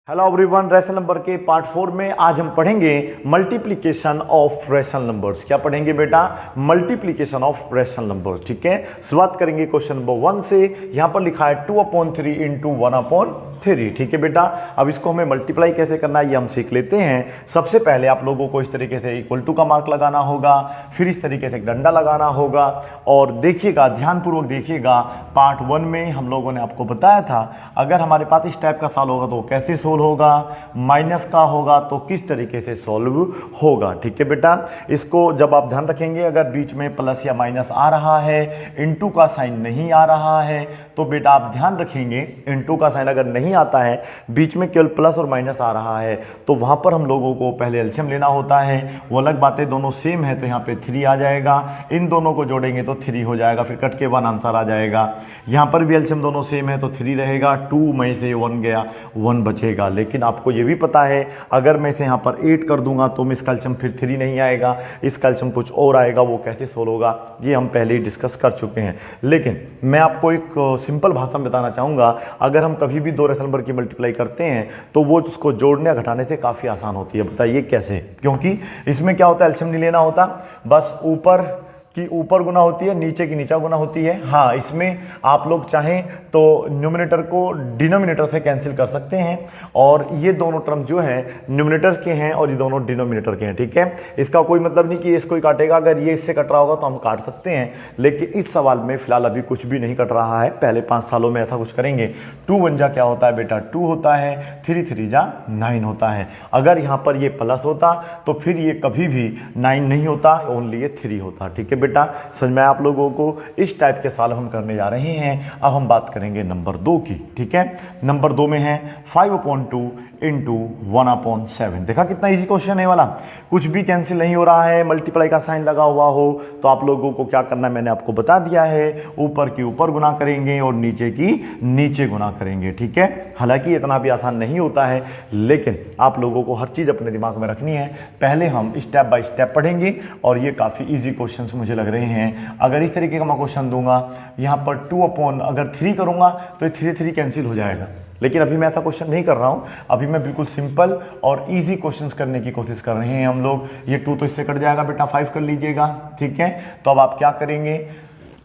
Hello everyone, rational number के part 4 में आज हम पढ़ेंगे मल्टीप्लिकेशन ऑफ रेशनल नंबर्स। क्या पढ़ेंगे बेटा? Multiplication of rational numbers. ठीक है, शुरुआत करेंगे क्वेश्चन नंबर 1 से। यहां पर लिखा है 2/3 इंटू 1/3। ठीक है बेटा, अब इसको हमें मल्टीप्लाई कैसे करना है ये हम सीख लेते हैं। सबसे पहले आप लोगों को इस तरीके से इक्वल टू का मार्क लगाना होगा, फिर इस तरीके से एक डंडा लगाना होगा। और देखिएगा, ध्यानपूर्वक देखिएगा, पार्ट 1 में हम लोगों ने आपको बताया था अगर हमारे पास इस टाइप का सवाल होगा तो कैसे सोल्व होगा, माइनस का होगा तो किस तरीके से सॉल्व होगा। ठीक है बेटा, इसको जब आप ध्यान रखेंगे, अगर बीच में प्लस या माइनस आ रहा है, इनटू का साइन नहीं आ रहा है, तो बेटा आप ध्यान रखेंगे इनटू का साइन अगर नहीं आता है, बीच में केवल प्लस और माइनस आ रहा है, तो वहां पर हम लोगों को पहले एलसीएम लेना होता है। वो अलग बात है, दोनों सेम है तो यहाँ पे 3 आ जाएगा। इन दोनों को जोड़ेंगे तो 3 हो जाएगा, फिर कट के 1 आंसर आ जाएगा। यहाँ पर भी एलसीएम दोनों सेम है तो 3 रहेगा, 2 में से 1 गया, 1 बचेगा। लेकिन आपको ये भी पता है अगर मैं इसे यहाँ पर 8 कर दूंगा तो इसका एलसीएम फिर 3 नहीं आएगा, इसका एलसीएम कुछ और आएगा। वो कैसे सोल्व होगा ये हम पहले ही डिस्कस कर चुके हैं। लेकिन मैं आपको एक सिंपल भाषा में बताना चाहूँगा, अगर हम कभी भी दो रेशनल नंबर की मल्टीप्लाई करते हैं तो वो उसको जोड़ने या घटाने से काफ़ी आसान होती है। बताइए कैसे? क्योंकि इसमें क्या होता है, एलसीएम नहीं लेना होता, बस ऊपर की ऊपर गुना होती है, नीचे की नीचा गुना होती है। हाँ, इसमें आप लोग चाहें तो न्यूमरेटर को डिनोमिनेटर से कैंसिल कर सकते हैं, और ये दोनों टर्म जो है न्यूमरेटर के हैं और ये दोनों डिनोमिनेटर के हैं। ठीक है, इसका कोई मतलब नहीं कि इसको ही काटेगा, अगर ये इससे कट रहा होगा तो हम काट सकते हैं। लेकिन इस सवाल में फिलहाल अभी कुछ भी नहीं कट रहा है, पहले 5 सालों में ऐसा कुछ करेंगे। 2 1 जा क्या होता है बेटा? 2 होता है, 3 3 जा 9 होता है। अगर यहाँ पर ये प्लस होता तो फिर ये कभी भी 9 नहीं होता, ओनली ये 3 होता। ठीक है बेटा, समझ में आप लोगों को? इस टाइप के सवाल हम करने जा रहे हैं। अब हम बात करेंगे नंबर 2 की। ठीक है, नंबर 2 में है 5/2 इंटू 1/7। देखा कितना इजी क्वेश्चन है वाला, कुछ भी कैंसिल नहीं हो रहा है, मल्टीप्लाई का साइन लगा हुआ हो तो आप लोगों को क्या करना है मैंने आपको बता दिया है, ऊपर की ऊपर गुना करेंगे और नीचे की नीचे गुना करेंगे। ठीक है, हालांकि इतना भी आसान नहीं होता है, लेकिन आप लोगों को हर चीज़ अपने दिमाग में रखनी है। पहले हम स्टेप बाय स्टेप पढ़ेंगे और ये काफ़ी ईजी क्वेश्चन मुझे लग रहे हैं। अगर इस तरीके का मैं क्वेश्चन दूंगा, यहाँ पर 2/3 करूंगा तो ये 3 3 कैंसिल हो जाएगा। लेकिन अभी मैं ऐसा क्वेश्चन नहीं कर रहा हूं, अभी मैं बिल्कुल सिंपल और इजी क्वेश्चंस करने की कोशिश कर रहे हैं हम लोग। ये 2 तो इससे कट जाएगा बेटा, 5 कर लीजिएगा। ठीक है, तो अब आप क्या करेंगे,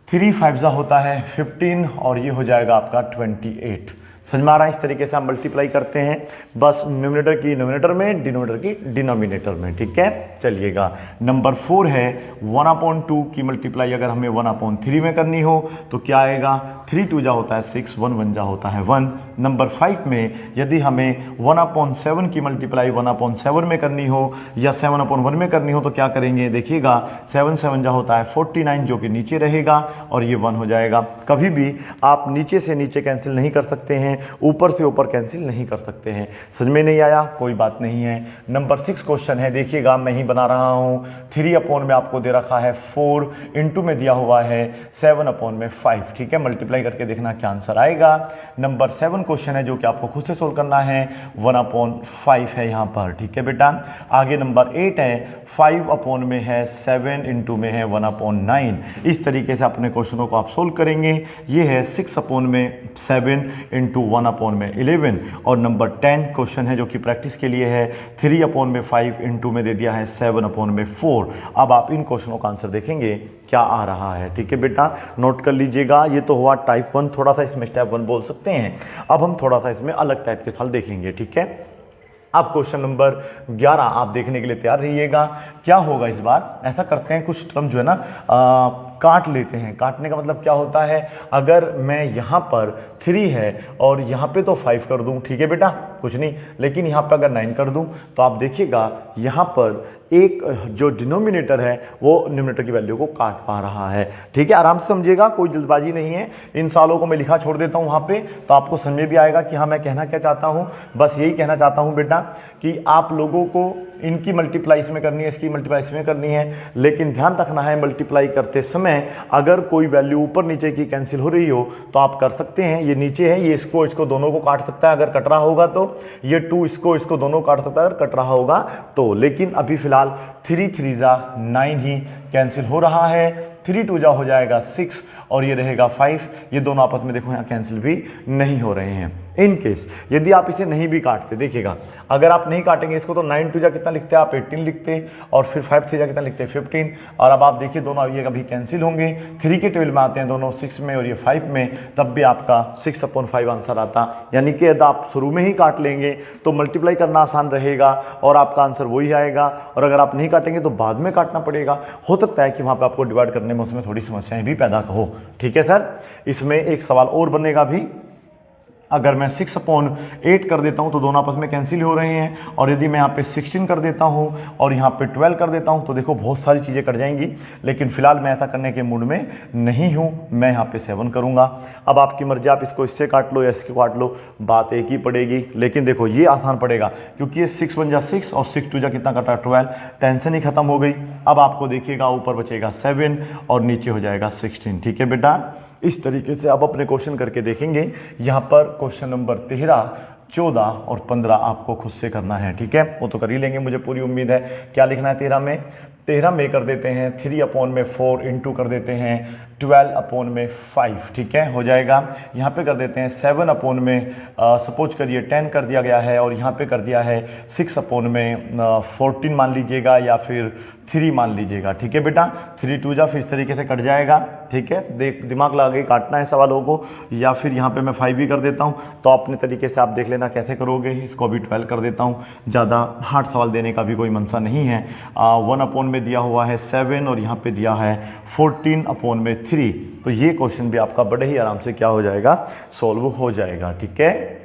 3 5 जा होता है 15 और ये हो जाएगा आपका 28। समझ में आ रहा है? इस तरीके से हम मल्टीप्लाई करते हैं, बस न्यूमरेटर की न्यूमरेटर में, डिनोमिनेटर की डिनोमिनेटर में। ठीक है, चलिएगा नंबर 4 है 1/2 की मल्टीप्लाई अगर हमें 1/3 में करनी हो तो क्या आएगा? 3 2 जा होता है 6, 1 1 जा होता है 1। नंबर 5 में यदि हमें 1/7 की मल्टीप्लाई 1/7 में करनी हो या 7/1 में करनी हो तो क्या करेंगे? देखिएगा 7 7 जा होता है 49 जो कि नीचे रहेगा और ये 1 हो जाएगा। कभी भी आप नीचे से नीचे कैंसिल नहीं कर सकते हैं, ऊपर से ऊपर कैंसिल नहीं कर सकते हैं। समझ में नहीं आया? कोई बात नहीं है। नंबर 6 क्वेश्चन है, देखिएगा मैं ही बना रहा हूं। 3 में आपको दे रखा है 4, इंटू में दिया हुआ है 7/5। ठीक है, मल्टीप्लाई करके देखना क्या आंसर आएगा। नंबर 7 क्वेश्चन है जो कि आपको खुद से सोल्व करना है, 1/5 है यहाँ पर। ठीक है बेटा, आगे नंबर 8 है 5 में है 7, इंटू में है 1/9। इस तरीके से अपने क्वेश्चनों को आप सोल्व करेंगे। ये है 6 में 7 इंटू 1/11। और नंबर 10 क्वेश्चन है जो कि प्रैक्टिस के लिए है, 3/5 इंटू में दे दिया है 7/4। अब आप इन क्वेश्चनों का आंसर देखेंगे क्या आ रहा है। ठीक है बेटा, नोट कर लीजिएगा। ये तो हुआ टाइप 1, थोड़ा सा इसमें स्टेप 1 बोल सकते हैं। अब हम थोड़ा सा इसमें अलग टाइप के सवाल देखेंगे। ठीक है, अब क्वेश्चन नंबर 11 आप देखने के लिए तैयार रहिएगा। क्या होगा इस बार? ऐसा करते हैं, कुछ टर्म जो है ना काट लेते हैं। काटने का मतलब क्या होता है, अगर मैं यहाँ पर 3 है और यहाँ पे तो 5 कर दूँ, ठीक है बेटा, कुछ नहीं, लेकिन यहाँ पे अगर 9 कर दूँ तो आप देखिएगा यहाँ पर एक जो डिनोमिनेटर है वो न्यूमरेटर की वैल्यू को काट पा रहा है। ठीक है, आराम से समझिएगा, कोई जल्दबाजी नहीं है। इन सालों को मैं लिखा छोड़ देता हूँ वहाँ पे, तो आपको समझ में भी आएगा कि हाँ मैं कहना क्या चाहता हूँ। बस यही कहना चाहता हूँ बेटा कि आप लोगों को इनकी मल्टीप्लाई इसमें करनी है, इसकी मल्टीप्लाई इसमें करनी है, लेकिन ध्यान रखना है मल्टीप्लाई करते समय अगर कोई वैल्यू ऊपर नीचे की कैंसिल हो रही हो तो आप कर सकते हैं। ये नीचे है, ये इसको दोनों को काट सकता है अगर कट रहा होगा तो, ये 2 इसको दोनों काट सकता है अगर कट रहा होगा तो। लेकिन अभी फिलहाल 3 3 जा 9 ही कैंसिल हो रहा है, 3 2 जा हो जाएगा 6 और ये रहेगा 5, ये दोनों आपस में देखो यहाँ कैंसिल भी नहीं हो रहे हैं। इन केस यदि आप इसे नहीं भी काटते, देखिएगा अगर आप नहीं काटेंगे इसको तो 9 2 जा कितना लिखते हैं आप 18 लिखते, और फिर 5 3 जा कितना लिखते हैं 15, और अब आप देखिए दोनों ये कभी कैंसिल होंगे, 3 के टेबल में आते हैं दोनों 6 में और ये 5 में, तब भी आपका 6/5 आंसर आता। यानी कि यदि आप शुरू में ही काट लेंगे तो मल्टीप्लाई करना आसान रहेगा और आपका आंसर वही आएगा, और अगर आप नहीं काटेंगे तो बाद में काटना पड़ेगा। हो सकता है कि वहाँ पर आपको डिवाइड करने में उसमें थोड़ी समस्याएं भी पैदा हो। ठीक है सर, इसमें एक सवाल और बनेगा भी, अगर मैं 6/8 कर देता हूं तो दोनों आपस में कैंसिल हो रहे हैं, और यदि मैं यहाँ पे 16 कर देता हूं और यहाँ पे 12 कर देता हूं तो देखो बहुत सारी चीज़ें कट जाएंगी, लेकिन फिलहाल मैं ऐसा करने के मूड में नहीं हूं, मैं यहाँ पे 7 करूंगा। अब आपकी मर्जी, आप इसको इससे काट लो या इसके काट लो, बात एक ही पड़ेगी। लेकिन देखो ये आसान पड़ेगा क्योंकि ये 6 1 जा 6 और 6 2 जा कितना कटा 12, टेंशन ही खत्म हो गई। अब आपको देखिएगा ऊपर बचेगा 7 और नीचे हो जाएगा 16। ठीक है बेटा, इस तरीके से आप अपने क्वेश्चन करके देखेंगे। यहाँ पर क्वेश्चन नंबर 13, 14 और 15 आपको खुद से करना है। ठीक है, वो तो कर ही लेंगे मुझे पूरी उम्मीद है। क्या लिखना है 13 में? 13 में कर देते हैं 3/4 इंटू कर देते हैं 12/5। ठीक है, हो जाएगा। यहाँ पे कर देते हैं 7 सपोज करिए 10 कर दिया गया है, और यहाँ पे कर दिया है 6/14 मान लीजिएगा, या फिर 3 मान लीजिएगा। ठीक है बेटा, 3 2 जा फिर इस तरीके से कट जाएगा। ठीक है, दिमाग लगा के काटना है सवालों को, या फिर यहाँ पे मैं 5 भी कर देता हूँ, तो अपने तरीके से आप देख लेना कैसे करोगे। इसको अभी 12 कर देता हूँ, ज़्यादा हार्ड सवाल देने का भी कोई मनसा नहीं है। 1 में दिया हुआ है 7 और यहाँ पे दिया है 14/3, तो ये क्वेश्चन भी आपका बड़े ही आराम से क्या हो जाएगा, सॉल्व हो जाएगा। ठीक है,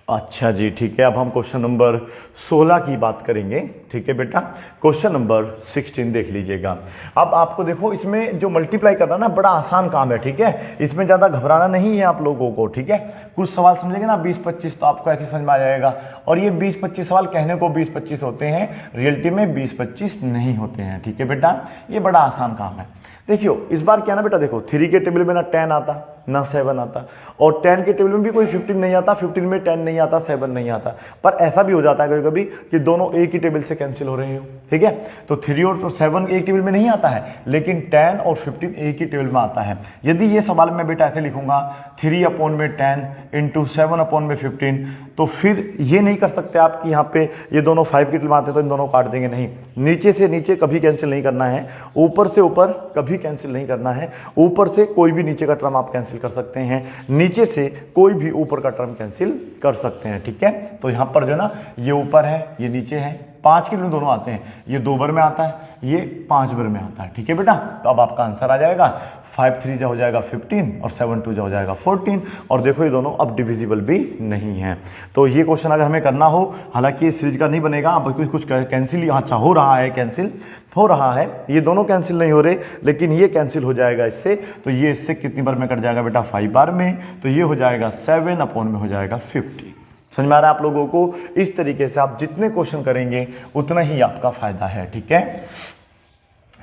अच्छा जी, ठीक है। अब हम क्वेश्चन नंबर 16 की बात करेंगे। ठीक है बेटा, क्वेश्चन नंबर 16 देख लीजिएगा। अब आपको देखो इसमें जो मल्टीप्लाई करना ना बड़ा आसान काम है। ठीक है, इसमें ज़्यादा घबराना नहीं है आप लोगों को। ठीक है, कुछ सवाल समझेंगे ना 20-25 तो आपको ऐसे समझ में आ जाएगा, और ये 20-25 सवाल कहने को 20-25 होते हैं, रियलिटी में 20-25 नहीं होते हैं। ठीक है बेटा, ये बड़ा आसान काम है। देखियो इस बार क्या ना बेटा, देखो 3 के टेबल में ना 10 आता ना 7 आता, और 10 के टेबल में भी कोई 15 नहीं आता, 15 में 10 नहीं आता, 7 नहीं आता। पर ऐसा भी हो जाता है कभी कभी कि दोनों एक ही टेबल से कैंसिल हो रहे हो। ठीक है, तो 3 और 7 एक टेबल में नहीं आता है, लेकिन 10 और 15 एक ही टेबल में आता है। यदि ये सवाल मैं बेटा ऐसे लिखूंगा 3/10 इंटू 7/15, तो फिर ये नहीं कर सकते आप कि यहाँ पे ये दोनों 5 के टेबल में आते तो इन दोनों काट देंगे, नहीं। नीचे से नीचे कभी कैंसिल नहीं करना है, ऊपर से ऊपर कभी कैंसिल नहीं करना है। ऊपर से कोई भी नीचे का टर्म आप कैंसिल कर सकते हैं, नीचे से कोई भी ऊपर का टर्म कैंसिल कर सकते हैं। ठीक है, तो यहाँ पर जो ना ये ऊपर है ये नीचे है, 5 के दोनों आते हैं, ये 2 बार में आता है, ये 5 बार में आता है। ठीक है बेटा, तो अब आपका आंसर आ जाएगा 5 3 जा हो जाएगा 15 और 7 2 जा हो जाएगा 14, और देखो ये दोनों अब डिविजिबल भी नहीं है। तो ये क्वेश्चन अगर हमें करना हो, हालांकि इस सीरीज का नहीं बनेगा, अब कुछ कैंसिल अच्छा हो रहा है, कैंसिल हो रहा है, ये दोनों कैंसिल नहीं हो रहे, लेकिन ये कैंसिल हो जाएगा इससे, तो ये इससे कितनी बार में कट जाएगा बेटा 5 बार में, तो ये हो जाएगा 7 में हो जाएगा 50। समझ में आ रहा है आप लोगों को? इस तरीके से आप जितने क्वेश्चन करेंगे उतना ही आपका फायदा है। ठीक है,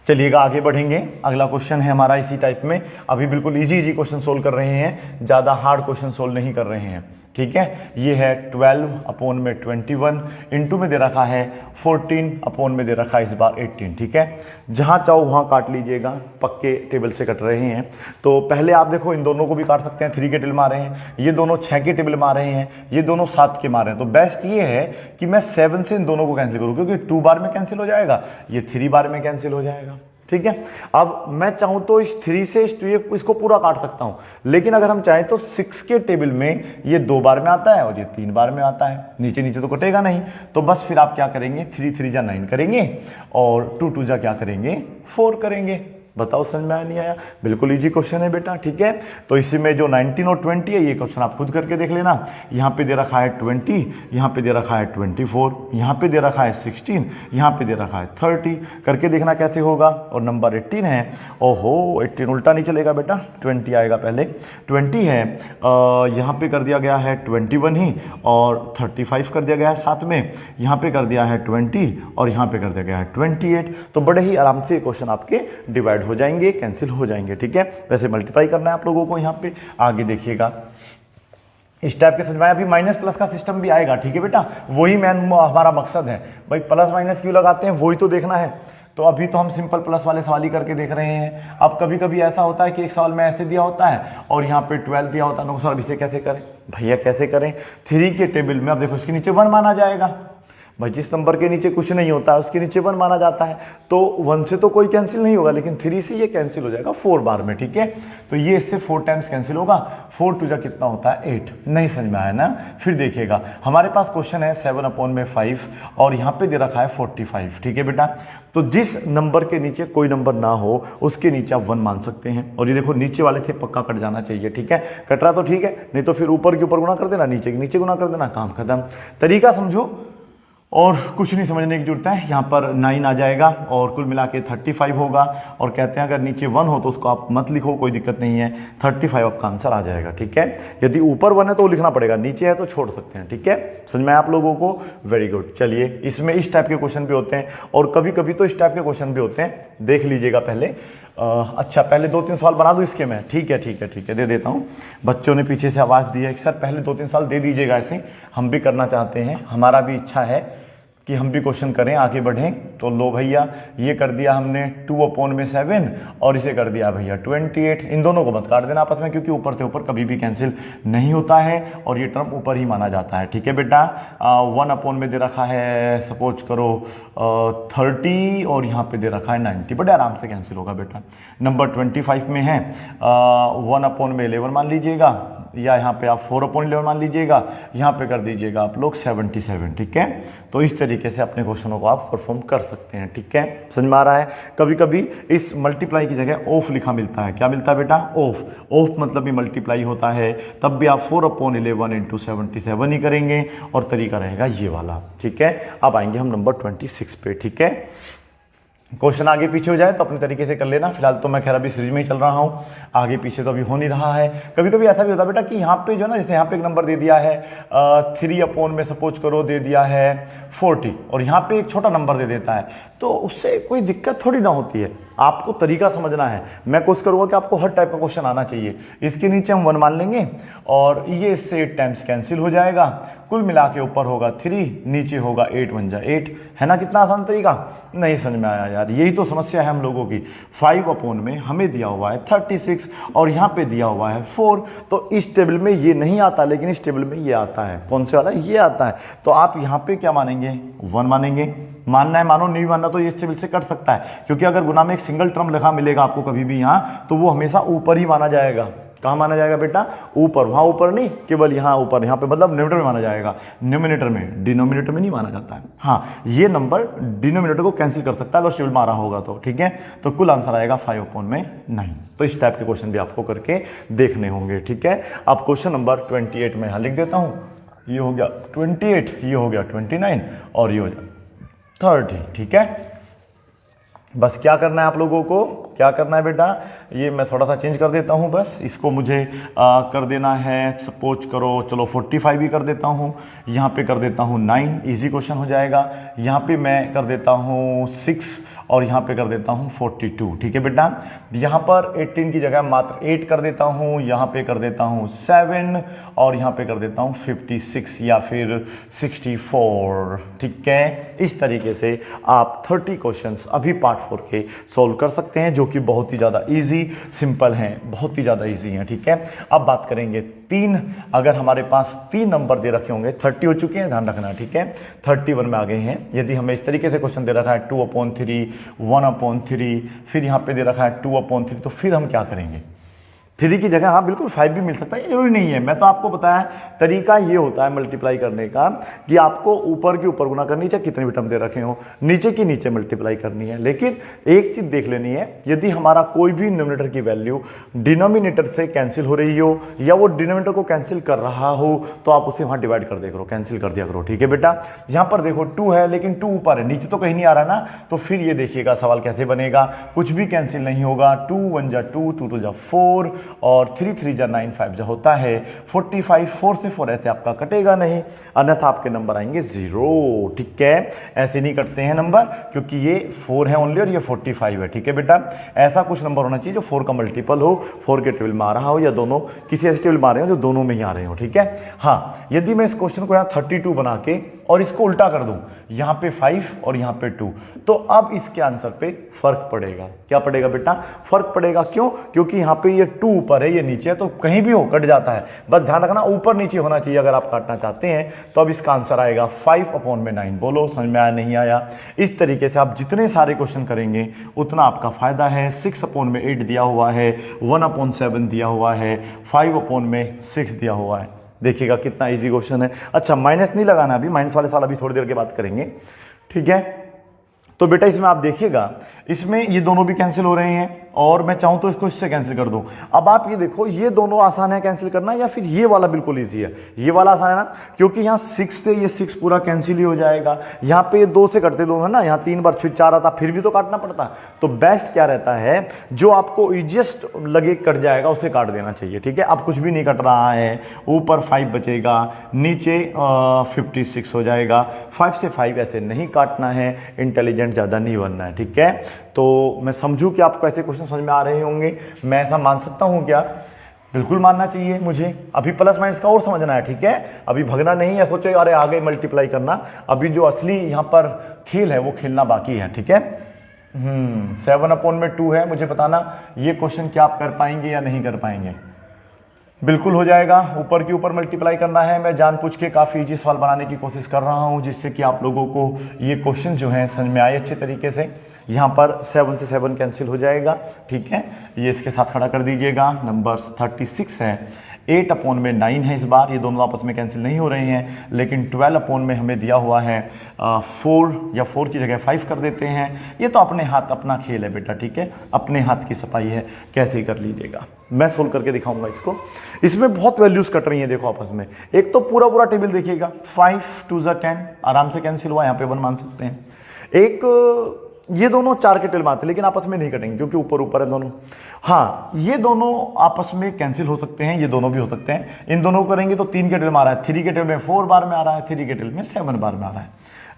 चलिएगा आगे बढ़ेंगे। अगला क्वेश्चन है हमारा इसी टाइप में, अभी बिल्कुल इजी क्वेश्चन सोल्व कर रहे हैं, ज़्यादा हार्ड क्वेश्चन सोल्व नहीं कर रहे हैं। ठीक है, ये है 12/21 इंटू में दे रखा है 14 में दे रखा है इस बार 18। ठीक है, जहाँ चाहो वहाँ काट लीजिएगा, पक्के टेबल से कट रहे हैं। तो पहले आप देखो इन दोनों को भी काट सकते हैं, 3 के टेबल में आ रहे हैं, ये दोनों 6 के टेबल में आ रहे हैं, ये दोनों 7 के में आ रहे हैं। तो बेस्ट ये है कि मैं 7 से इन दोनों को कैंसिल करूँ, क्योंकि 2 बार में कैंसिल हो जाएगा, ये 3 बार में कैंसिल हो जाएगा। ठीक है, अब मैं चाहूं तो इस 3 से इसको पूरा काट सकता हूं, लेकिन अगर हम चाहें तो 6 के टेबल में ये 2 बार में आता है और ये 3 बार में आता है, नीचे नीचे तो कटेगा नहीं। तो बस फिर आप क्या करेंगे, 3 3 जा 9 करेंगे और 2 2 जा क्या करेंगे 4 करेंगे। बताओ समझ में आया नहीं आया? बिल्कुल इजी क्वेश्चन है बेटा। ठीक है, तो इसी में जो 19 और 20 है ये क्वेश्चन आप खुद करके देख लेना। यहाँ पे दे रखा है 20, यहाँ पे दे रखा है 24, यहाँ पे दे रखा है 16, यहाँ पे दे रखा है 30, करके देखना कैसे होगा। और नंबर 18 है, ओहो 18 उल्टा नहीं चलेगा बेटा, 20 आएगा पहले, 20 है, यहाँ पे कर दिया गया है 21 ही, और 35 कर दिया गया है साथ में, यहाँ पे कर दिया है 20 और यहाँ पे कर दिया गया है 28। तो बड़े ही आराम से क्वेश्चन आपके डिवाइड हो जाएंगे, कैंसिल हो जाएंगे। ठीक है, वैसे मल्टीप्लाई करना है आप लोगों को। यहाँ पे आगे देखिएगा इस टाइप के समझाया, अभी माइनस प्लस का सिस्टम भी आएगा। ठीक है बेटा, वही हमारा मकसद है भाई, प्लस माइनस क्यों लगाते हैं वही तो देखना है। तो अभी तो हम सिंपल प्लस वाले सवाल ही करके देख रहे हैं। अब कभी कभी ऐसा होता है कि एक सवाल में ऐसे दिया होता है और यहाँ पे 12 दिया होता है, तो सर अब इसे कैसे करें भैया, कैसे करें? 3 के टेबल में अब देखो इसके नीचे 1 माना जाएगा भाई, जिस नंबर के नीचे कुछ नहीं होता है उसके नीचे 1 माना जाता है, तो 1 से तो कोई कैंसिल नहीं होगा, लेकिन 3 से ये कैंसिल हो जाएगा 4 बार में, ठीक है। तो ये इससे 4 टाइम्स कैंसिल होगा, 4 टू जा कितना होता है 8। नहीं समझ में आया ना? फिर देखिएगा हमारे पास क्वेश्चन है 7/5 और यहाँ पे दे रखा है 45, ठीक है बेटा। तो जिस नंबर के नीचे कोई नंबर ना हो उसके नीचे आप 1 मान सकते हैं, और ये देखो नीचे वाले से पक्का कट जाना चाहिए, ठीक है। कट रहा तो ठीक है, नहीं तो फिर ऊपर के ऊपर गुना कर देना, नीचे के नीचे गुना कर देना, काम खत्म। तरीका समझो और कुछ नहीं समझने की जरूरत है। यहाँ पर 9 आ जाएगा और कुल मिला के 35 होगा, और कहते हैं अगर नीचे 1 हो तो उसको आप मत लिखो, कोई दिक्कत नहीं है, 35 आपका आंसर आ जाएगा, ठीक है। यदि ऊपर 1 है तो लिखना पड़ेगा, नीचे है तो छोड़ सकते हैं, ठीक है। समझ में आप लोगों को? Very good. चलिए, इसमें इस टाइप के क्वेश्चन भी होते हैं और कभी कभी तो इस टाइप के क्वेश्चन भी होते हैं, देख लीजिएगा पहले। अच्छा, पहले 2-3 सवाल बना दूँ इसके मैं? ठीक है ठीक है ठीक है, दे देता हूँ। बच्चों ने पीछे से आवाज़ दी है कि सर पहले 2-3 सवाल दे दीजिएगा, ऐसे हम भी करना चाहते हैं, हमारा भी इच्छा है कि हम भी क्वेश्चन करें, आगे बढ़ें। तो लो भैया, ये कर दिया हमने 2/7 और इसे कर दिया भैया 28। इन दोनों को मत काट देना आपस में, क्योंकि ऊपर से ऊपर कभी भी कैंसिल नहीं होता है और ये टर्म ऊपर ही माना जाता है, ठीक है बेटा। 1 में दे रखा है सपोज करो 30 और यहाँ पे दे रखा है 90, बड़े आराम से कैंसिल होगा बेटा। नंबर 25 में है 1/11 मान लीजिएगा, या यहाँ पे आप 4/11 मान लीजिएगा, यहाँ पे कर दीजिएगा आप लोग 77, ठीक है। तो इस तरीके से अपने क्वेश्चनों को आप परफॉर्म कर सकते हैं, ठीक है। समझ में आ रहा है? कभी कभी इस मल्टीप्लाई की जगह ऑफ लिखा मिलता है, क्या मिलता है बेटा? ऑफ। ऑफ मतलब भी मल्टीप्लाई होता है, तब भी आप 4/11 × 77 ही करेंगे और तरीका रहेगा ये वाला, ठीक है। अब आएंगे हम नंबर 26 पे, ठीक है। क्वेश्चन आगे पीछे हो जाए तो अपने तरीके से कर लेना, फिलहाल तो मैं खैर अभी सीरीज में ही चल रहा हूँ, आगे पीछे तो अभी हो नहीं रहा है। कभी कभी ऐसा भी होता है बेटा कि यहाँ पे जो ना, जैसे यहाँ पे एक नंबर दे दिया है 3 में सपोज करो दे दिया है 40 और यहाँ पे एक छोटा नंबर दे देता है, तो उससे कोई दिक्कत थोड़ी ना होती है। आपको तरीका समझना है। मैं कोशिश करूँगा कि आपको हर टाइप का क्वेश्चन आना चाहिए। इसके नीचे हम 1 मान लेंगे और ये इससे 8 टाइम्स कैंसिल हो जाएगा, कुल मिला के ऊपर होगा 3, नीचे होगा 8 1 जा 8, है ना? कितना आसान तरीका। नहीं समझ में आया यार, यही तो समस्या है हम लोगों की। 5 में हमें दिया हुआ है 36 और यहाँ पे दिया हुआ है 4, तो इस टेबल में ये नहीं आता, लेकिन इस टेबल में ये आता है। कौन से वाला? ये आता है। तो आप यहाँ पे क्या मानेंगे? 1 मानेंगे। मानना है मानो, नहीं मानना तो ये इस टेबल से कट सकता है, क्योंकि अगर गुना में एक सिंगल टर्म लिखा मिलेगा आपको कभी भी यहाँ, तो वो हमेशा ऊपर ही माना जाएगा। कहाँ माना जाएगा बेटा? ऊपर। वहाँ ऊपर नहीं, केवल यहाँ ऊपर, यहाँ पे मतलब न्यूमरेटर में माना जाएगा, न्यूमिनेटर में, डिनोमिनेटर में नहीं माना जाता है। हाँ, ये नंबर डिनोमिनेटर को कैंसिल कर सकता है अगर टेबल मारा होगा तो, ठीक है। तो कुल आंसर आएगा 5/9। तो इस टाइप के क्वेश्चन भी आपको करके देखने होंगे, ठीक है। अब क्वेश्चन नंबर 28 में यहाँ लिख देता हूँ। ये हो गया 28, ये हो गया 29 और ये हो गया 30, ठीक है। बस क्या करना है आप लोगों को? क्या करना है बेटा? ये मैं थोड़ा सा चेंज कर देता हूँ, बस इसको मुझे कर देना है सपोज करो, चलो 45 भी कर देता हूँ, यहाँ पे कर देता हूँ 9, इजी क्वेश्चन हो जाएगा। यहाँ पे मैं कर देता हूँ 6 और यहाँ पे कर देता हूँ 42, ठीक है बेटा। यहाँ पर 18 की जगह मात्र 8 कर देता हूँ, यहाँ पे कर देता हूँ 7 और यहाँ पे कर देता हूँ 56 या फिर 64, ठीक है। इस तरीके से आप 30 क्वेश्चंस अभी पार्ट 4 के सॉल्व कर सकते हैं, जो कि बहुत ही ज़्यादा इजी सिंपल हैं, बहुत ही ज़्यादा इजी हैं, ठीक है। अब बात करेंगे 3, अगर हमारे पास 3 नंबर दे रखे होंगे, 30 हो चुके हैं, ध्यान रखना, ठीक है। 31 में आ गए हैं। यदि हमें इस तरीके से क्वेश्चन दे रखा है 2/3, 1/3, फिर यहाँ पे दे रखा है 2/3, तो फिर हम क्या करेंगे? 3 की जगह हाँ बिल्कुल 5 भी मिल सकता है, ये जरूरी नहीं है। मैं तो आपको बताया तरीका ये होता है मल्टीप्लाई करने का कि आपको ऊपर के ऊपर गुना करनी, चाहे कितने भी टर्म दे रखे हो, नीचे की नीचे मल्टीप्लाई करनी है। लेकिन एक चीज़ देख लेनी है, यदि हमारा कोई भी न्यूमरेटर की वैल्यू डिनोमिनेटर से कैंसिल हो रही हो या वो डिनोमिनेटर को कैंसिल कर रहा हो, तो आप उसे वहाँ डिवाइड कर दिया करो, कैंसिल कर दिया करो, ठीक है बेटा। यहाँ पर देखो 2 है, लेकिन 2 ऊपर है, नीचे तो कहीं नहीं आ रहा ना, तो फिर ये देखिएगा सवाल कैसे बनेगा। कुछ भी कैंसिल नहीं होगा, 2 1 जा 2, 2 2 जा 4 और 3 3 जा 9, 5 जा होता है 45, 4 से 4 ऐसे आपका कटेगा नहीं, अन्यथा आपके नंबर आएंगे 0, ठीक है। ऐसे नहीं कटते हैं नंबर, क्योंकि ये 4 है ओनली और ये 45 है, ठीक है बेटा। ऐसा कुछ नंबर होना चाहिए जो 4 का मल्टीपल हो, 4 के टेबल में आ रहा हो, या दोनों किसी ऐसे टेबल में आ रहे हो जो दोनों में ही आ रहे हो, ठीक है। हाँ, यदि मैं इस क्वेश्चन को यहाँ 32 बना के और इसको उल्टा कर दूं, यहाँ पे 5 और यहाँ पे 2, तो अब इसके आंसर पे फर्क पड़ेगा। क्या पड़ेगा बेटा? फर्क पड़ेगा। क्यों? क्योंकि यहाँ पे ये 2 ऊपर है, ये नीचे है, तो कहीं भी हो कट जाता है। बस ध्यान रखना ऊपर नीचे होना चाहिए अगर आप काटना चाहते हैं। तो अब इसका आंसर आएगा 5/9। बोलो समझ में आया नहीं आया? इस तरीके से आप जितने सारे क्वेश्चन करेंगे उतना आपका फायदा है। 6/8 दिया हुआ है, 1/7 दिया हुआ है, 5/6 दिया हुआ है। देखिएगा कितना इजी क्वेश्चन है। अच्छा, माइनस नहीं लगाना, अभी माइनस वाले साल अभी थोड़ी देर के बाद करेंगे, ठीक है। तो बेटा इसमें आप देखिएगा, इसमें ये दोनों भी कैंसिल हो रहे हैं और मैं चाहूं तो इसको इससे कैंसिल कर दूं। अब आप ये देखो, ये दोनों आसान है कैंसिल करना, या फिर ये वाला बिल्कुल इजी है? ये वाला आसान है ना, क्योंकि यहाँ 6 से ये 6 पूरा कैंसिल ही हो जाएगा। यहाँ पे 2 से कटते 2 है ना, यहाँ 3 बार फिर 4 आता, फिर भी तो काटना पड़ता। तो बेस्ट क्या रहता है, जो आपको इजिएस्ट लगे कट जाएगा उसे काट देना चाहिए, ठीक है। अब कुछ भी नहीं कट रहा है, ऊपर 5 बचेगा, नीचे 56 हो जाएगा। 5 से 5 ऐसे नहीं काटना है, इंटेलिजेंट ज़्यादा नहीं बनना है, ठीक है। तो मैं समझूं कि आपको ऐसे क्वेश्चन समझ में आ रहे होंगे, मैं ऐसा मान सकता हूं क्या? बिल्कुल मानना चाहिए मुझे। अभी प्लस माइनस का और समझना है, ठीक है। अभी भगना नहीं है, सोचो अरे आगे मल्टीप्लाई करना। अभी जो असली यहाँ पर खेल है वो खेलना बाकी है, ठीक है। 7/2 है। मुझे बताना ये क्वेश्चन क्या आप कर पाएंगे या नहीं कर पाएंगे? बिल्कुल हो जाएगा। ऊपर के ऊपर मल्टीप्लाई करना है। मैं जानबूझ के काफ़ी इजी सवाल बनाने की कोशिश कर रहा हूं, जिससे कि आप लोगों को ये क्वेश्चन जो हैं समझ में आए अच्छे तरीके से। यहाँ पर 7 से 7 कैंसिल हो जाएगा, ठीक है। ये इसके साथ खड़ा कर दीजिएगा। नंबर 36 है। 8/9 है इस बार, ये दोनों आपस में कैंसिल नहीं हो रहे हैं। लेकिन 12 में हमें दिया हुआ है 4, या 4 की जगह 5 कर देते हैं। ये तो अपने हाथ, अपना खेल है बेटा, ठीक है। अपने हाथ की सफाई है, कैसे ही कर लीजिएगा। मैं सोल्व करके दिखाऊंगा इसको। इसमें बहुत वैल्यूज कट रही हैं, देखो आपस में। एक तो पूरा पूरा टेबल देखिएगा, 5 2 10 आराम से कैंसिल हुआ, यहाँ पे 1 मान सकते हैं। एक ये दोनों 4 के टेबल में आते हैं, लेकिन आपस में नहीं कटेंगे क्योंकि ऊपर ऊपर है दोनों। हाँ, ये दोनों आपस में कैंसिल हो सकते हैं, ये दोनों भी हो सकते हैं। इन दोनों को करेंगे तो 3 के टेबल में आ रहा है, 3 के टेबल में 4 बार में आ रहा है, 3 के टेबल में 7 बार में आ रहा है।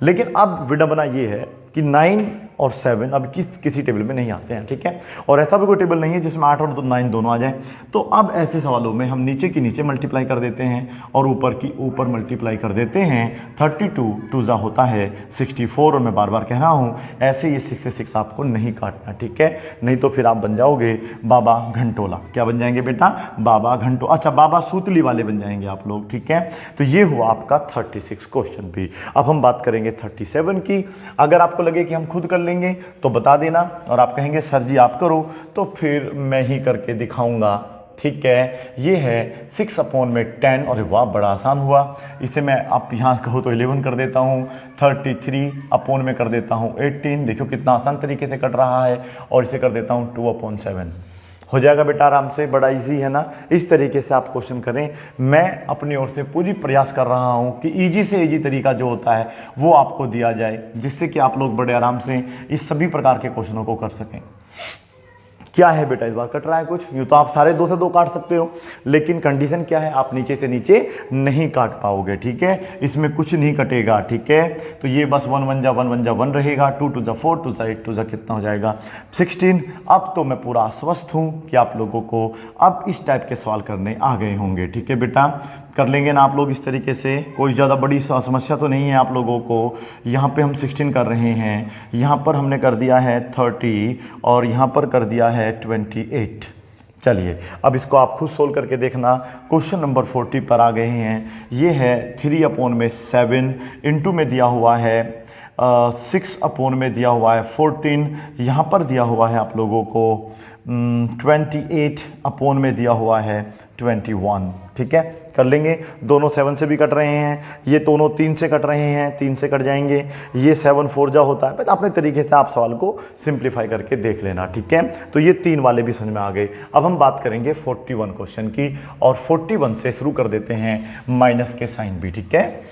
लेकिन अब विडंबना ये है कि 9 और 7 अब किसी टेबल में नहीं आते हैं, ठीक है। और ऐसा भी कोई टेबल नहीं है जिसमें 8 और 9 दोनों आ जाए। तो अब ऐसे सवालों में हम नीचे की नीचे मल्टीप्लाई कर देते हैं और ऊपर की ऊपर मल्टीप्लाई कर देते हैं। 32 2 होता है 64, और मैं बार बार कह रहा हूँ ऐसे ये 6 से 6 आपको नहीं काटना, ठीक है। नहीं तो फिर आप बन जाओगे बाबा घंटोला। क्या बन जाएंगे बेटा? बाबा घंटो, अच्छा बाबा सूतली वाले बन जाएंगे आप लोग, ठीक है। तो ये हुआ आपका 36 क्वेश्चन भी। अब हम बात करेंगे 37 की। अगर आपको लगे कि हम खुद कर लेंगे तो बता देना, और आप कहेंगे सर जी आप करो, तो फिर मैं ही करके दिखाऊंगा, ठीक है। ये है 6/10, और वाह बड़ा आसान हुआ। इसे मैं आप यहाँ कहो तो 11 कर देता हूँ। 33 में कर देता हूँ 18। देखो कितना आसान तरीके से कट रहा है। और इसे कर देता हूँ 2/7। हो जाएगा बेटा आराम से, बड़ा इजी है ना। इस तरीके से आप क्वेश्चन करें। मैं अपनी ओर से पूरी प्रयास कर रहा हूं कि इजी से इजी तरीका जो होता है वो आपको दिया जाए, जिससे कि आप लोग बड़े आराम से इस सभी प्रकार के क्वेश्चनों को कर सकें। क्या है बेटा, इस बार कट रहा है कुछ? यूँ तो आप सारे 2 से 2 काट सकते हो, लेकिन कंडीशन क्या है, आप नीचे से नीचे नहीं काट पाओगे, ठीक है। इसमें कुछ नहीं कटेगा, ठीक है। तो ये बस 1 1 जा 1 रहेगा। 2 2 4 2 8 2 कितना हो जाएगा 16। अब तो मैं पूरा आश्वस्त हूँ कि आप लोगों को अब इस टाइप के सवाल करने आ गए होंगे, ठीक है बेटा। कर लेंगे ना आप लोग इस तरीके से? कोई ज़्यादा बड़ी समस्या तो नहीं है आप लोगों को। यहाँ पे हम 16 कर रहे हैं, यहाँ पर हमने कर दिया है 30, और यहाँ पर कर दिया है 28। चलिए अब इसको आप खुद सोल्व करके देखना। क्वेश्चन नंबर 40 पर आ गए हैं। ये है 3/7, इंटू में दिया हुआ है 6 में दिया हुआ है 14, यहाँ पर दिया हुआ है आप लोगों को 28 में दिया हुआ है 21, ठीक है। कर लेंगे। दोनों 7 से भी कट रहे हैं, ये दोनों 3 से कट रहे हैं, 3 से कट जाएंगे। ये 7 4 जा होता है। अपने तरीके से आप सवाल को सिंप्लीफाई करके देख लेना, ठीक है। तो ये 3 वाले भी समझ में आ गए। अब हम बात करेंगे 41 क्वेश्चन की, और 41 से शुरू कर देते हैं माइनस के साइन भी, ठीक है।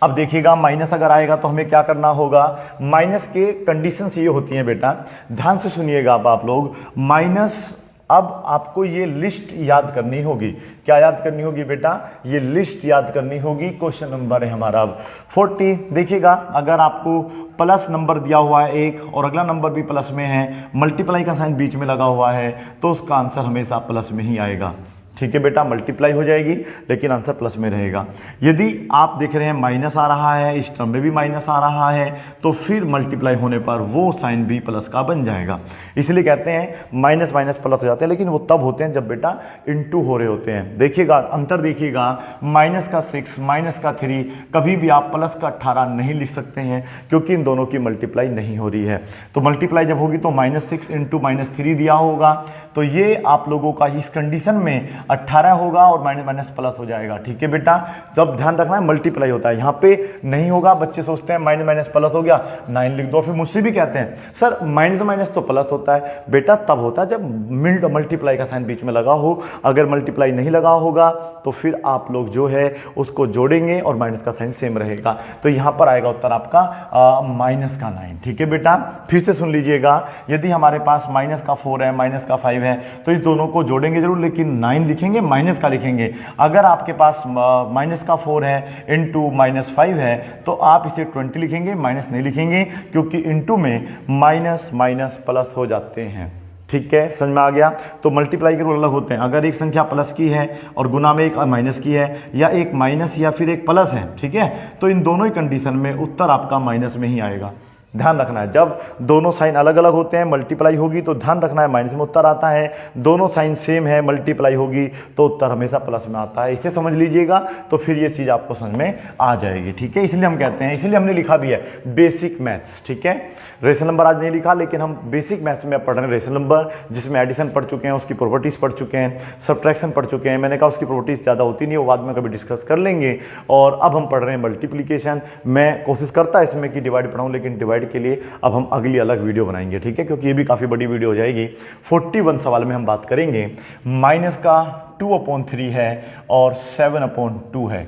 अब देखिएगा, माइनस अगर आएगा तो हमें क्या करना होगा। माइनस के कंडीशंस ये होती हैं बेटा, ध्यान से सुनिएगा आप लोग। माइनस, अब आपको ये लिस्ट याद करनी होगी। क्या याद करनी होगी बेटा? ये लिस्ट याद करनी होगी। क्वेश्चन नंबर है हमारा अब 40। देखिएगा, अगर आपको प्लस नंबर दिया हुआ है 1 और अगला नंबर भी प्लस में है, मल्टीप्लाई का साइन बीच में लगा हुआ है, तो उसका आंसर हमेशा प्लस में ही आएगा, ठीक है बेटा, मल्टीप्लाई हो जाएगी लेकिन आंसर प्लस में रहेगा। यदि आप देख रहे हैं माइनस आ रहा है, इस टर्म में भी माइनस आ रहा है, तो फिर मल्टीप्लाई होने पर वो साइन भी प्लस का बन जाएगा। इसलिए कहते हैं माइनस माइनस प्लस हो जाते हैं, लेकिन वो तब होते हैं जब बेटा इनटू हो रहे होते हैं। देखिएगा अंतर, देखिएगा माइनस का 6 माइनस का 3, कभी भी आप प्लस का 18 नहीं लिख सकते हैं क्योंकि इन दोनों की मल्टीप्लाई नहीं हो रही है। तो मल्टीप्लाई जब होगी तो -6 इंटू -3 दिया होगा, तो ये आप लोगों का इस कंडीशन में 18 होगा और माइनस माइनस प्लस हो जाएगा। ठीक है बेटा, तो अब ध्यान रखना है मल्टीप्लाई होता है, यहाँ पे नहीं होगा। बच्चे सोचते हैं माइनस माइनस प्लस हो गया 9 लिख दो, फिर मुझसे भी कहते हैं सर माइनस माइनस तो प्लस होता है। बेटा तब होता है जब मल्टीप्लाई का साइन बीच में लगा हो। अगर मल्टीप्लाई नहीं लगा होगा तो फिर आप लोग जो है उसको जोड़ेंगे और माइनस का साइन सेम रहेगा। तो यहाँ पर आएगा उत्तर आपका माइनस का 9। ठीक है बेटा, फिर से सुन लीजिएगा, यदि हमारे पास माइनस का 4 है, माइनस का 5 है, तो इस दोनों को जोड़ेंगे जरूर, लेकिन 9 लिखेंगे, माइनस का लिखेंगे। अगर आपके पास माइनस का 4 है इंटू -5 है तो आप इसे 20 लिखेंगे, माइनस नहीं लिखेंगे क्योंकि इंटू में माइनस माइनस प्लस हो जाते हैं। ठीक है, समझ में आ गया। तो मल्टीप्लाई के रूल अलग होते हैं। अगर एक संख्या प्लस की है और गुना में एक माइनस की है, या एक माइनस या फिर एक प्लस है, ठीक है, तो इन दोनों ही कंडीशन में उत्तर आपका माइनस में ही आएगा। ध्यान रखना है, जब दोनों साइन अलग अलग होते हैं मल्टीप्लाई होगी तो ध्यान रखना है माइनस में उत्तर आता है। दोनों साइन सेम है मल्टीप्लाई होगी तो उत्तर हमेशा प्लस में आता है। इसे समझ लीजिएगा तो फिर ये चीज़ आपको समझ में आ जाएगी। ठीक है, इसलिए हम कहते हैं, इसलिए हमने लिखा भी है बेसिक मैथ्स। ठीक है, रेशनल नंबर आज नहीं लिखा, लेकिन हम बेसिक मैथ्स में पढ़ रहे हैं रेशनल नंबर, जिसमें एडिशन पढ़ चुके हैं, उसकी प्रॉपर्टीज़ पढ़ चुके हैं, सब्ट्रैक्शन पढ़ चुके हैं। मैंने कहा उसकी प्रॉपर्टीज़ ज़्यादा होती नहीं है, वो बाद में कभी डिस्कस कर लेंगे। और अब हम पढ़ रहे हैं मल्टीप्लिकेशन। मैं कोशिश करता इसमें कि डिवाइड पढ़ाऊँ, लेकिन डिवाइड के लिए अब हम अगली अलग वीडियो बनाएंगे। ठीक है, क्योंकि ये भी काफ़ी बड़ी वीडियो हो जाएगी। 41 सवाल में हम बात करेंगे, माइनस का 2/3 है और 7/2 है।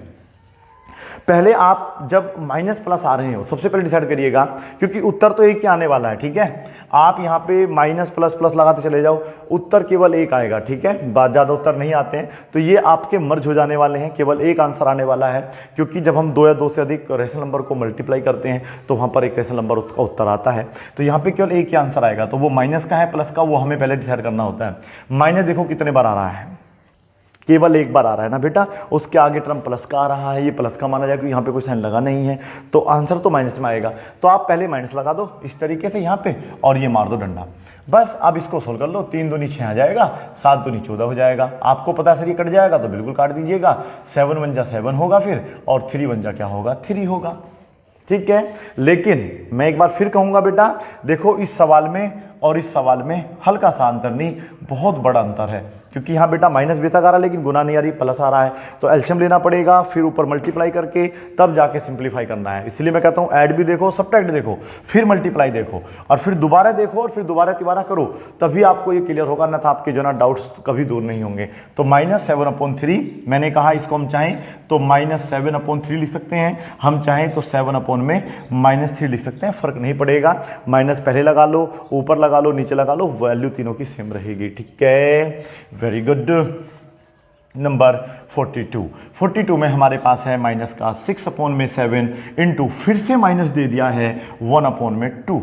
पहले आप जब माइनस प्लस आ रहे हो सबसे पहले डिसाइड करिएगा, क्योंकि उत्तर तो एक ही आने वाला है। ठीक है, आप यहाँ पे माइनस प्लस प्लस लगाते चले जाओ, उत्तर केवल एक आएगा। ठीक है, ज़्यादा उत्तर नहीं आते हैं, तो ये आपके मर्ज हो जाने वाले हैं, केवल एक आंसर आने वाला है। क्योंकि जब हम 2 या 2 से अधिक रेशनल नंबर को मल्टीप्लाई करते हैं तो वहाँ पर एक रेशनल नंबर का उत्तर आता है। तो यहाँ पे केवल एक ही आंसर आएगा, तो वो माइनस का है प्लस का, वो हमें पहले डिसाइड करना होता है। माइनस देखो कितने बार आ रहा है, केवल एक बार आ रहा है ना बेटा, उसके आगे टर्म प्लस का आ रहा है, ये प्लस का माना जाएगा क्योंकि यहाँ पे कोई साइन लगा नहीं है, तो आंसर तो माइनस में आएगा। तो आप पहले माइनस लगा दो इस तरीके से यहाँ पे और ये मार दो डंडा, बस। अब इसको सोल्व कर लो, 3 दूनी 6 आ जाएगा, 7 दूनी 14 हो जाएगा। आपको पता है सर ये कट जाएगा तो बिल्कुल काट दीजिएगा, 7 1 जा 7 होगा फिर, और 3 1 जा क्या होगा 3 होगा। ठीक है, लेकिन मैं एक बार फिर कहूँगा बेटा, देखो इस सवाल में और इस सवाल में हल्का सा अंतर नहीं, बहुत बड़ा अंतर है। क्योंकि यहाँ बेटा माइनस बेशक आ रहा है लेकिन गुना नहीं आ रही, प्लस आ रहा है, तो एलसीएम लेना पड़ेगा, फिर ऊपर मल्टीप्लाई करके तब जाके सिंप्लीफाई करना है। इसलिए मैं कहता हूँ ऐड भी देखो, सब्ट्रैक्ट देखो, फिर मल्टीप्लाई देखो, और फिर दोबारा देखो, और फिर दोबारा तिबारा करो, तभी आपको ये क्लियर होगा, ना था आपके जो ना डाउट्स कभी दूर नहीं होंगे। तो -7/3 मैंने कहा, इसको हम चाहें तो -7/3 लिख सकते हैं, हम चाहें तो 7/3 लिख सकते हैं, फर्क नहीं पड़ेगा। माइनस पहले लगा लो, ऊपर लगा लो, नीचे लगा लो, वैल्यू तीनों की सेम रहेगी। ठीक है, वेरी गुड। नंबर 42 में हमारे पास है माइनस का 6/7 इंटू, फिर से माइनस दे दिया है 1/2।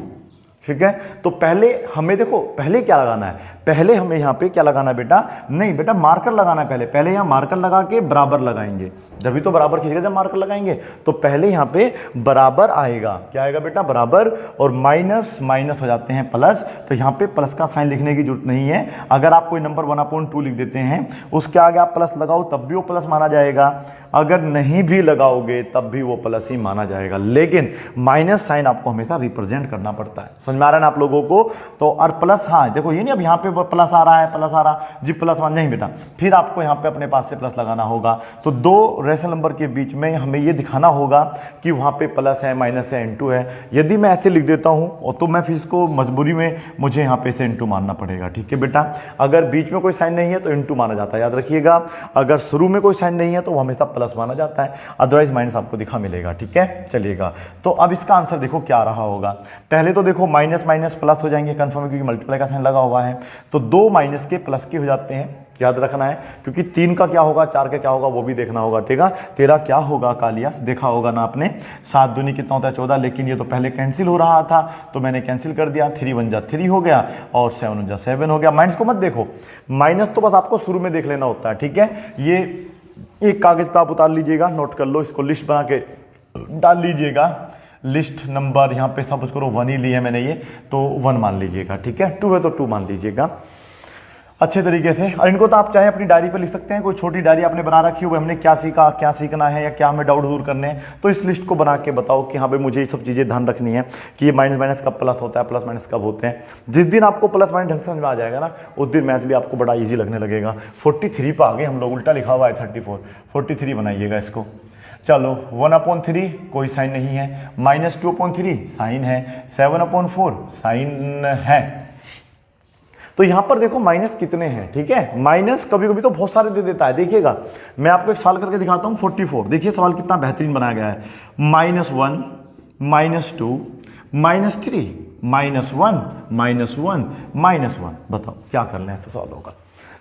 ठीक है, तो पहले हमें देखो पहले क्या लगाना है, पहले हमें यहाँ पे क्या लगाना है बेटा, नहीं बेटा मार्कर लगाना है पहले यहाँ मार्कर लगा के बराबर लगाएंगे, जब तो बराबर खींचेगा जब मार्कर लगाएंगे। तो पहले यहाँ पे बराबर आएगा, क्या आएगा बेटा बराबर, और माइनस माइनस हो जाते हैं प्लस, तो यहाँ पे प्लस का साइन लिखने की जरूरत नहीं है। अगर आप कोई नंबर 1/2 लिख देते हैं, उसके आगे आप प्लस लगाओ तब भी वो प्लस माना जाएगा, अगर नहीं भी लगाओगे तब भी वो प्लस ही माना जाएगा, लेकिन माइनस साइन आपको हमेशा रिप्रेजेंट करना पड़ता है। समझ में आ रहा है ना आप लोगों को। तो और प्लस, हाँ देखो ये नहीं अब यहाँ पे प्लस आ रहा है, प्लस आ रहा जी, प्लस मान नहीं बेटा, फिर आपको यहाँ पे अपने पास से प्लस लगाना होगा। तो 2 रेशनल नंबर के बीच में हमें ये दिखाना होगा कि वहाँ पे प्लस है, माइनस है, इनटू है। यदि मैं ऐसे लिख देता हूँ तो मैं फिर इसको मजबूरी में मुझे यहाँ पे से इनटू मानना पड़ेगा। ठीक है बेटा, अगर बीच में कोई साइन नहीं है तो इनटू माना जाता है, याद रखिएगा। अगर शुरू में कोई साइन नहीं है तो वो हमेशा प्लस माना जाता है, अदरवाइज माइनस आपको दिखा मिलेगा। ठीक है, चलिएगा। तो अब इसका आंसर देखो क्या रहा होगा। पहले तो देखो माइनस माइनस प्लस हो जाएंगे, कंफर्म है क्योंकि मल्टीप्लाई का साइन लगा हुआ है, तो 2 माइनस के प्लस के हो जाते हैं। याद रखना है, क्योंकि 3 का क्या होगा, 4 का क्या होगा वो भी देखना होगा, ठीक है। तेरा क्या होगा कालिया, देखा होगा ना आपने, 7 दूनी कितना होता है 14, लेकिन ये तो पहले कैंसिल हो रहा था तो मैंने कैंसिल कर दिया, 3 1 जा 3 हो गया और 7 1 जा 7 हो गया। माइनस को मत देखो, माइनस तो बस आपको शुरू में देख लेना होता है, ठीक है। ये एक कागज पे आप उतार लीजिएगा, नोट कर लो, इसको लिस्ट बना के डाल लीजिएगा। लिस्ट नंबर यहाँ पे सपोज करो 1 ही लिया मैंने, ये तो 1 मान लीजिएगा, ठीक है। 2 है तो 2 मान लीजिएगा अच्छे तरीके से। और इनको तो आप चाहे अपनी डायरी पर लिख सकते हैं, कोई छोटी डायरी आपने बना रखी हो, हमने क्या सीखा, क्या सीखना है, या क्या हमें डाउट दूर करने हैं, तो इस लिस्ट को बना के बताओ कि हाँ भाई मुझे ये सब चीज़ें ध्यान रखनी है कि ये माइनस माइनस कब प्लस होता है, प्लस माइनस कब होते हैं। जिस दिन आपको प्लस माइनस ढंग से समझ में आ जाएगा ना, उस दिन मैथ भी आपको बड़ा ईजी लगने लगेगा। 43 पर आ गए हम लोग, उल्टा लिखा हुआ है 34, 43 बनाइएगा इसको। चलो 1/3 कोई साइन नहीं है, -2/3 साइन है, 7/4 साइन है। तो यहां पर देखो माइनस कितने हैं, ठीक है। माइनस कभी कभी तो बहुत सारे दे देता है, देखिएगा मैं आपको एक सवाल करके दिखाता हूं 44। देखिए सवाल कितना बेहतरीन बनाया गया है, -1 -2 -3 -1 -1 बताओ क्या करना है ऐसे सवालों का।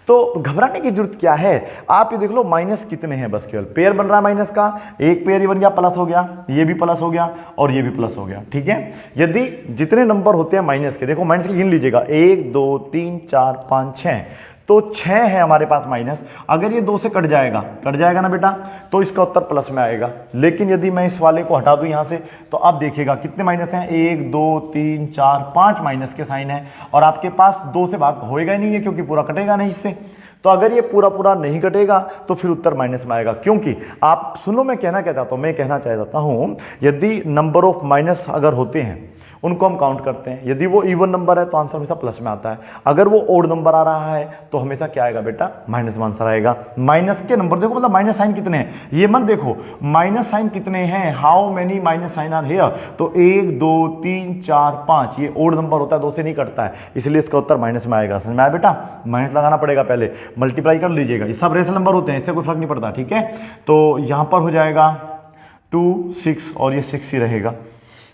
तो घबराने की जरूरत क्या है, आप ये देख लो माइनस कितने हैं, बस केवल पेयर बन रहा है माइनस का, एक पेयर ही बन गया, प्लस हो गया, ये भी प्लस हो गया और ये भी प्लस हो गया, ठीक है। यदि जितने नंबर होते हैं माइनस के, देखो माइनस के गिन लीजिएगा, 1 2 3 4 5 6, तो 6 है हमारे पास माइनस। अगर ये 2 से कट जाएगा ना बेटा, तो इसका उत्तर प्लस में आएगा। लेकिन यदि मैं इस वाले को हटा दूं यहां से, तो आप देखिएगा कितने माइनस हैं, 1 2 3 4 5 माइनस के साइन है, और आपके पास 2 से भाग होएगा ही नहीं है, क्योंकि पूरा कटेगा नहीं इससे। तो अगर ये पूरा नहीं कटेगा तो फिर उत्तर माइनस में आएगा। क्योंकि आप सुन लो मैं कहना क्या चाहता हूं, मैं कहना चाहता हूं यदि नंबर ऑफ माइनस अगर होते हैं उनको हम काउंट करते हैं, यदि वो इवन नंबर है तो आंसर हमेशा प्लस में आता है, अगर वो ओड नंबर आ रहा है तो हमेशा क्या आएगा बेटा, माइनस में आंसर आएगा। माइनस के नंबर देखो, मतलब माइनस साइन कितने हैं ये मत देखो, माइनस साइन कितने हैं, how many minus sign are here, तो 1 2 3 4 5, ये ओड नंबर होता है, 2 से नहीं कटता है, इसलिए इसका उत्तर माइनस में आएगा। समझ में आया बेटा, माइनस लगाना पड़ेगा, पहले मल्टीप्लाई कर लीजिएगा, ये सब रेशनल नंबर होते हैं, इससे कोई फर्क नहीं पड़ता, ठीक है। तो यहां पर हो जाएगा 2 6 और ये 6 ही रहेगा।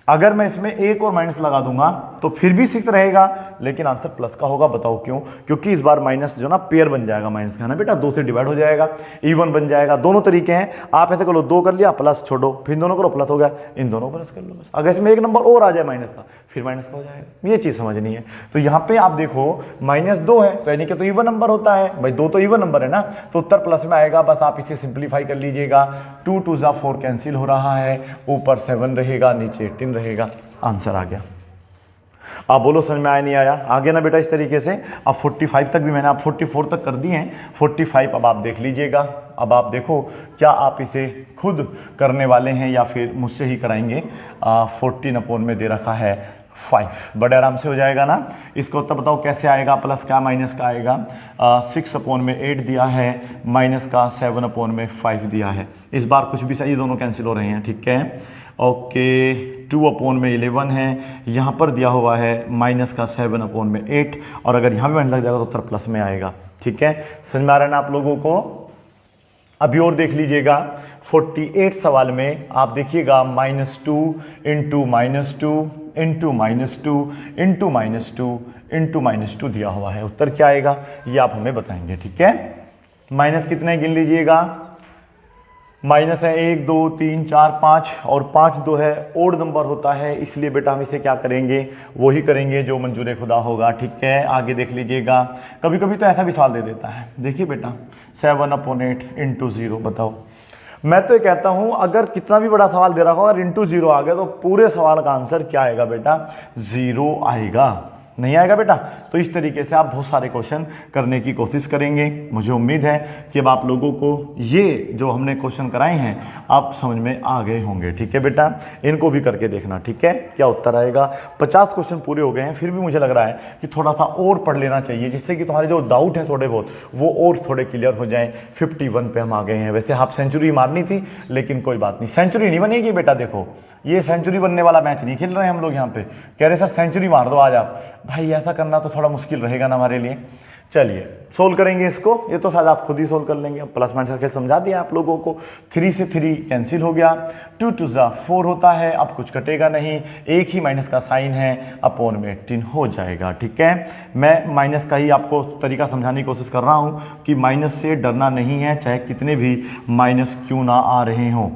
अगर मैं इसमें एक और माइनस लगा दूंगा तो फिर भी 6 रहेगा, लेकिन आंसर प्लस का होगा। बताओ क्यों, क्योंकि इस बार माइनस जो ना पेयर बन जाएगा, माइनस का ना बेटा 2 से डिवाइड हो जाएगा, इवन बन जाएगा। दोनों तरीके हैं, आप ऐसे करो 2 कर लिया प्लस छोड़ो, फिर दोनों करो प्लस हो गया, इन दोनों प्लस कर लो बस। अगर इसमें एक नंबर और आ जाए माइनस का, फिर माइनस का हो जाएगा, ये चीज़ समझनी है। तो यहाँ पे आप देखो -2 है तो यानी कि तो इवन नंबर होता है भाई, 2 तो इवन नंबर है ना, तो उत्तर प्लस में आएगा। बस आप इसे सिंप्लीफाई कर लीजिएगा, 2 2 जा 4 कैंसिल हो रहा है, ऊपर 7 रहेगा, नीचे 18 रहेगा, आंसर आ गया। आप बोलो समझ में आया नहीं आया, आ गया ना बेटा। इस तरीके से अब 45 तक भी मैंने आप 44 तक कर दिए हैं, 45 अब आप देख लीजिएगा। अब आप देखो क्या आप इसे खुद करने वाले हैं या फिर मुझसे ही कराएंगे। 14 में दे रखा है 5, बड़े आराम से हो जाएगा ना। इसको तो बताओ कैसे आएगा, प्लस का माइनस का आएगा। 6 में 8 दिया है, माइनस का 7 में 5 दिया है। इस बार कुछ भी सही, दोनों कैंसिल हो रहे हैं, ठीक है। ओके 2 में 11 है, यहाँ पर दिया हुआ है माइनस का 7 में 8, और अगर यहाँ भी माइनस लग जाएगा तो उत्तर प्लस में आएगा, ठीक है। समझ में आ रहा है ना आप लोगों को। अभी और देख लीजिएगा 48 सवाल में आप देखिएगा -2 इंटू -2 इंटू -2 इंटू -2 इंटू -2 दिया हुआ है। उत्तर क्या आएगा ये आप हमें बताएंगे, ठीक है। माइनस कितने गिन लीजिएगा, माइनस है 1 2 3 4 5 और 5 2 है, ओड नंबर होता है, इसलिए बेटा हम इसे क्या करेंगे, वही करेंगे जो मंजूर खुदा होगा, ठीक है। आगे देख लीजिएगा, कभी कभी तो ऐसा भी सवाल दे देता है, देखिए बेटा 7/8 इंटू 0 बताओ। मैं तो ये कहता हूं अगर कितना भी बड़ा सवाल दे रखा हो, अगर इंटू 0 आ गया तो पूरे सवाल का आंसर क्या आएगा बेटा, 0 आएगा, नहीं आएगा बेटा। तो इस तरीके से आप बहुत सारे क्वेश्चन करने की कोशिश करेंगे। मुझे उम्मीद है कि अब आप लोगों को ये जो हमने क्वेश्चन कराए हैं आप समझ में आ गए होंगे, ठीक है बेटा। इनको भी करके देखना, ठीक है, क्या उत्तर आएगा। 50 क्वेश्चन पूरे हो गए हैं, फिर भी मुझे लग रहा है कि थोड़ा सा और पढ़ लेना चाहिए, जिससे कि तुम्हारे जो डाउट हैं थोड़े बहुत वो और थोड़े क्लियर हो जाएँ। 51 पे हम आ गए हैं। वैसे हाफ सेंचुरी मारनी थी, लेकिन कोई बात नहीं, सेंचुरी नहीं बनेगी बेटा। देखो ये सेंचुरी बनने वाला मैच नहीं खेल रहे हैं हम लोग, यहाँ पे कह रहे सर सेंचुरी मार दो आज आप, भाई ऐसा करना तो थोड़ा मुश्किल रहेगा ना हमारे लिए। चलिए सोल्व करेंगे इसको, ये तो शायद आप खुद ही सोल्व कर लेंगे। प्लस माइनस का खेल समझा दिया आप लोगों को। 3 से 3 कैंसिल हो गया, 2 2 जा 4 होता है, अब कुछ कटेगा नहीं, एक ही माइनस का साइन है, अपॉन में 18 हो जाएगा। ठीक है, मैं माइनस का ही आपको तरीका समझाने की कोशिश कर रहा हूँ कि माइनस से डरना नहीं है, चाहे कितने भी माइनस क्यों ना आ रहे हों।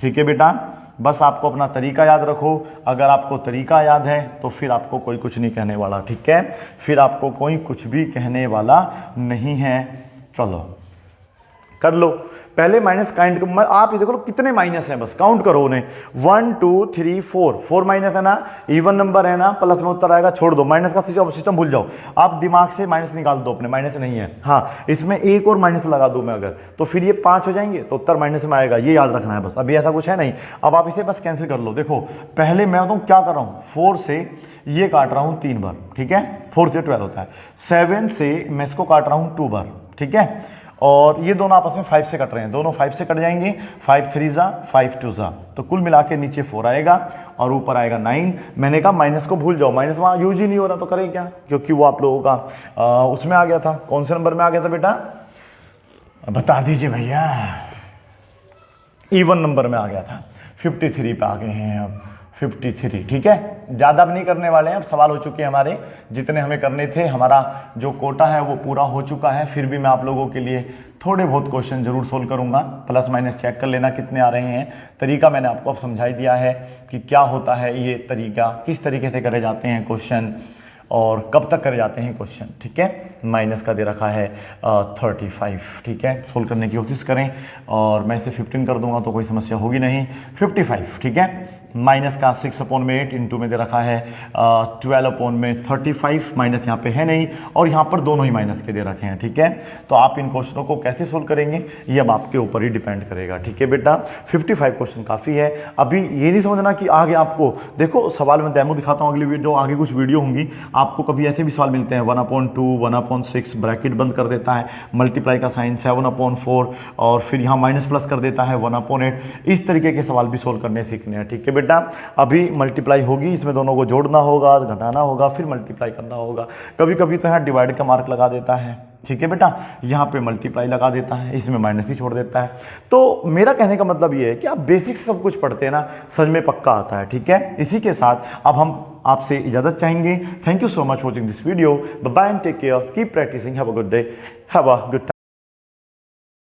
ठीक है बेटा, बस आपको अपना तरीका याद रखो। अगर आपको तरीका याद है तो फिर आपको कोई कुछ नहीं कहने वाला। ठीक है, फिर आपको कोई कुछ भी कहने वाला नहीं है। चलो कर लो। पहले माइनस काउंट, आप ये देखो कितने माइनस हैं, बस काउंट करो उन्हें। 1 2 3 4 माइनस है ना, इवन नंबर है ना, प्लस में उत्तर आएगा, छोड़ दो। माइनस का सिस्टम भूल जाओ, आप दिमाग से माइनस निकाल दो अपने, माइनस नहीं है। हाँ, इसमें एक और माइनस लगा दूं मैं अगर, तो फिर ये 5 हो जाएंगे, तो उत्तर माइनस में आएगा, ये याद रखना है बस। अभी ऐसा कुछ है नहीं, अब आप इसे बस कैंसिल कर लो। देखो पहले मैं बताऊँ क्या कर रहा हूँ, 4 से ये काट रहा हूँ 3 बार। ठीक है, 4 से 12 होता है। 7 से मैं इसको काट रहा हूँ 2 बार। ठीक है, और ये दोनों आपस में 5 से कट रहे हैं, दोनों 5 से कट जाएंगे। 5 3 जा 5 2 जा, तो कुल मिला के नीचे 4 आएगा और ऊपर आएगा 9। मैंने कहा माइनस को भूल जाओ, माइनस वहाँ यूज ही नहीं हो रहा, तो करें क्या, क्योंकि वो आप लोगों का उसमें आ गया था। कौन से नंबर में आ गया था बेटा, बता दीजिए भैया, इवन नंबर में आ गया था। 53 पे आ गए हैं अब, 53। ठीक है, ज़्यादा अब नहीं करने वाले हैं, अब सवाल हो चुके हैं हमारे, जितने हमें करने थे। हमारा जो कोटा है वो पूरा हो चुका है। फिर भी मैं आप लोगों के लिए थोड़े बहुत क्वेश्चन जरूर सोल्व करूंगा। प्लस माइनस चेक कर लेना कितने आ रहे हैं। तरीका मैंने आपको अब समझा ही दिया है कि क्या होता है ये तरीका, किस तरीके से करे जाते हैं क्वेश्चन और कब तक करे जाते हैं क्वेश्चन। ठीक है, माइनस का दे रखा है 35। ठीक है, सोल्व करने की कोशिश करें, और मैं इसे 15 कर दूंगा तो कोई समस्या होगी नहीं। 55। ठीक है, माइनस का 6/8 इंटू में दे रखा है 12/35। माइनस यहाँ पे है नहीं, और यहाँ पर दोनों ही माइनस के दे रखे हैं। ठीक है, तो आप इन क्वेश्चनों को कैसे सोल्व करेंगे ये अब आपके ऊपर ही डिपेंड करेगा। ठीक है बेटा, 55 क्वेश्चन काफ़ी है। अभी ये नहीं समझना कि आगे आपको, देखो सवाल में डेमो दिखाता हूँ अगली वीडियो, आगे कुछ वीडियो होंगी, आपको कभी ऐसे भी सवाल मिलते हैं 1/2, 1/6, ब्रैकेट बंद कर देता है, मल्टीप्लाई का साइन 7/4, और फिर यहाँ माइनस प्लस कर देता है 1/8। इस तरीके के सवाल भी सोल्व करने सीखने हैं। ठीक है बेटा, अभी मल्टीप्लाई होगी, इसमें दोनों को जोड़ना होगा, घटाना होगा, फिर मल्टीप्लाई करना होगा। कभी कभी तो यहाँ डिवाइड का मार्क लगा देता है। ठीक है बेटा, यहाँ पे मल्टीप्लाई लगा देता है, इसमें माइनस ही छोड़ देता है। तो मेरा कहने का मतलब ये है कि आप बेसिक सब कुछ पढ़ते हैं ना, समझ में पक्का आता है। ठीक है, इसी के साथ अब हम आपसे इजाजत चाहेंगे। Thank you so much watching this video. Bye bye and take care, keep practicing, have a good day, have a good time.